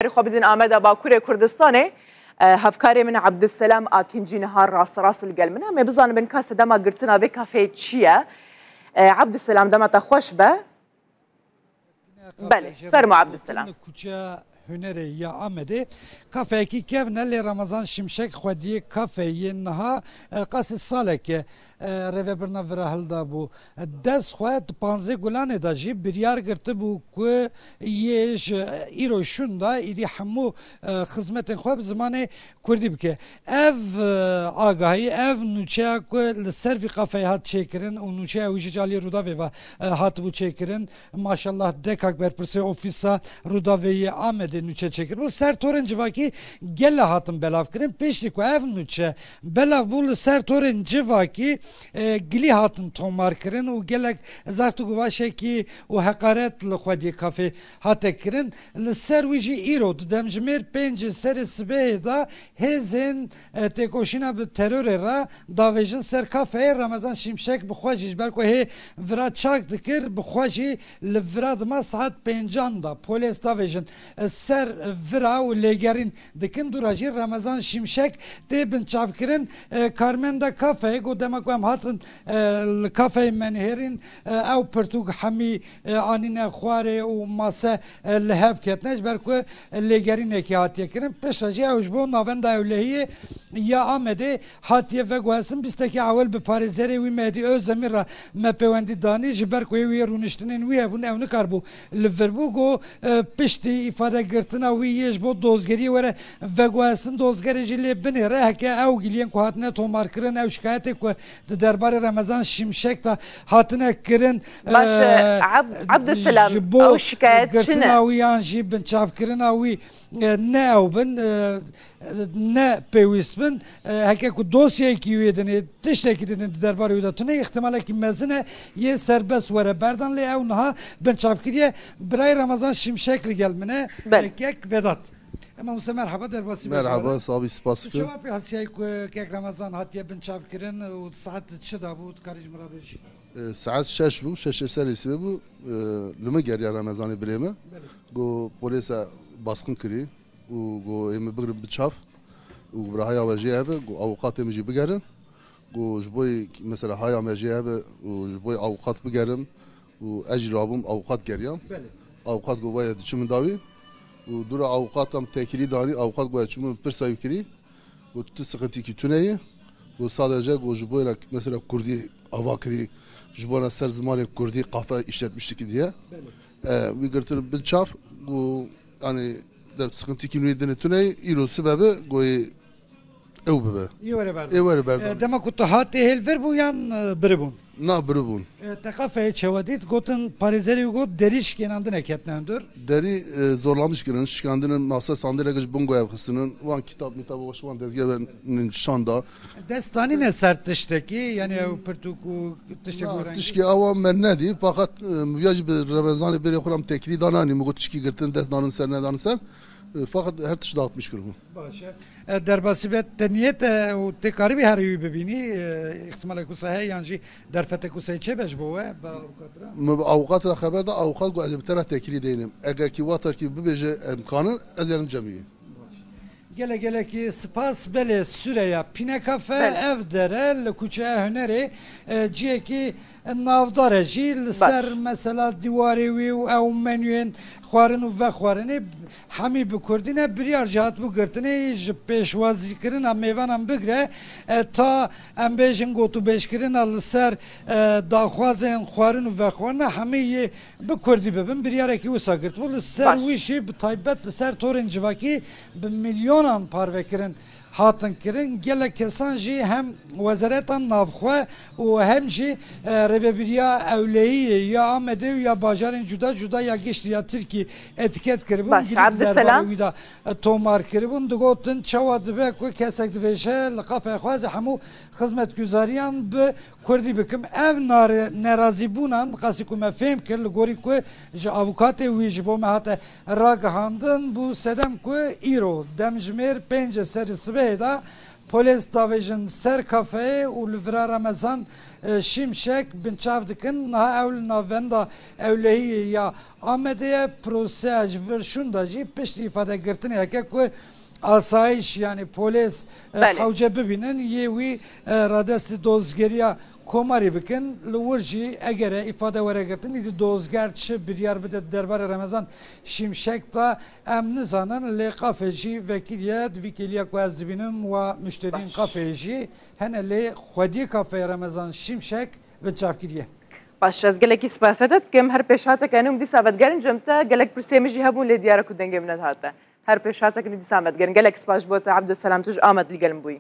خبزين آمده باكوري كردستاني هفكاري من عبد السلام آكنجي نهار راس القلمنا ما بزان بن كاسة دما قرتنا في كافيه تشيا عبد السلام دما تخوش به بله فرمو عبد السلام هنری یا آمده کافه کی کهنه لی رمضان شمشک خودی کافه ینها قاس ساله که رهبرنا ورهل دابو دست خود پانزه گلانه داجی بریار گرته بو که یهش ایروشوندا ایدی همو خدمت خواب زمان کردی بکه اف آگاهی اف نوچه که لسروی کافه هات چکرن و نوچه اویش جالی روداوی و هات بو چکرن ماشالله دکاک بر پرسه اوفیسا روداوی آمده نوچه چکر بول سر تورن جواکی گله هاتم بلاف کرن پیشلی کو اف نوچه بلاف بول سر تورن جواکی گلی هاتن تومار کرن و گلک زارتو گواشه کی و حقارت لخودی کافه هات کرن لسر ویجی ایرو دمجمر پنج سر سبه دا هزن تکوشینا به ترور را داویجن سر کافه رمضان شمشک بخواجیش برکو هی ورا چاک دکر بخواجی لوراد ما ساعت پنجان دا پولیس داویجن سر ورا و لگرین دکن دوراجی رمضان شمشک ده بنچاف کرن کارمندا کافه گو دمک هم هاتن کافه منهرین او پرتوگ همی آنین خواره و ماسه لحف کتنش برکو لگرین اکی هاتیه کرن پشتاجی اوش بو ناوند اولهی یا آمده هاتیه و گوهستن بیستکی اول به پارزره وی مهدی او زمین را مپیوندی دانی جبرکوی وی رونشتنین وی هبون او نکار بو لوربو گو پشتی ifade gırtına ve yeş bu dozgeri vere ve guasın dozgericiyle beni rehke ev giliyen ku hatine tomar kırın ev şikayete ku derbarı Ramazan şimşek da hatine kırın Abdüselam ev şikayet gırtına ve yanjı ben çavkırın evi ne ev ben ne pevist ben heke ku dosyayı ki üyedini tişteki dedin derbarı üyedatine ihtimale ki mezine ye serbest vere berdanlı ev naha ben çavkırıya biray Ramazan şimşekli gelmene kek Vedat. Ama Musa merhaba derbasi. Merhaba, sabi spas. Cevap hasiyay kek Ramazan hatiye ben çavkırın u saat çda bu karij murabeji. Saat 6 bu, 6 serisi bu. Lüme geriye Ramazan'ı bileme. Go polise baskın kiri. Go emi bir bıçaf. U brahaya vajiye abi. Go avukat emici bigerin. Go jboy mesela haya mejiye abi. Jboy avukat bigerin. U ecrabım avukat geriyam. Avukat go vaya çimin davi. Dura avukatam tekili dani avukat go çimin bir sayı kiri. Bu sıkıntı ki tüneyi. Bu sadece go jboyla mesela Kurdi avakiri jbona ser zamanı Kurdi kafa işletmiştik diye. Bir gırtır bir çaf bu hani da sıkıntı ki neyden tüneyi ilo sebebi go ev bebe. İyi var berdan. İyi var berdan. Demek ki hati helver bu yan biribun. Na biribun. Tekafeye çevadit gotun parizeri got deriş genandın eketlendir. Deri zorlamış giren şikandının masa sandalye gıç bungo evkısının van kitap mitabı hoşman dezgebenin şanda. Destani ne sert tişteki yani pertuku tişteki öğrenci. Tişki avam ben ne di fakat müyacı bir Ramazan'ı bir okuram tekli danani mu tişki girtin destanın ser ne danı ser. Fakat her tişi dağıtmış kırmı. Başa. Derbasibet niyet o tekari bir her yüyü bebini ihtimalle kusahe yani derfete kusayı çebeş bu ve avukatla haberde avukat go azibtera tekili değilim. Eğer ki vata ki bibece imkanı ederin cemiyi. Gele ki spas bele süreya pine kafe ev dere le kuçaya hüneri ciye ki navdare jil ser mesela divari ve ev menüyen خوارن و خوارنه همی بکردینه بریار جهات بگرتنه پیشوازی کردن هم میوان هم بگره تا هم بیشن گوتو بیش کردن ال سر داخوازن خوارن و خوارنه همه بکردی ببین بریار کی وسا کرد ول سر ویشی بتایبت سر تورن جواکی به میلیونان پارو کردن هاتن کردن گله کسان جی هم وزارتان نافخوا و هم جی ربیبریا اولیی یا آمده یا باجارن جدا یا گشت یا ترکی etiket kiribun Abdüselam tomar kiribun digotin çavat be ku kesek dveşe lqafe xwaz hamu hizmet güzariyan be kurdi bikim ev nerazi bunan qasiku me fem kir gori ku ji avukate wi ji bo me hate raghandın bu sedem ku iro demjmer pence seri sbeda polis davejin ser kafe u livra Ramazan şimşek binçav dikin naha ewl navenda ewlehiyê ya Amedê prosej vir şunda jî piştî îfade girtineke ku asayiş yani polis hewce bibînin yê wî radestî dozgeriya komarî bikin li wir jî eger e îfade weregirtin îdî dozger çi biryar bide derbarê Remezan Şimşek da em nizanin lê qafê jî vekîliye divîkêliya ku ez dibînim wa müşterîn qafê jî hene lê xwediyê kafeyê Remezan Şimşek binçavkiriye. باش از گلک اسپاسات کم هر پیشات کنیم دی سامد گرن جمتا گلک پرسیمجی هبون لدیاره کدنگ من هاته هر پیشات کنیم دی سامد گرن گلک اسپاش بوت عبدالسلام توج آمد لگلم بوی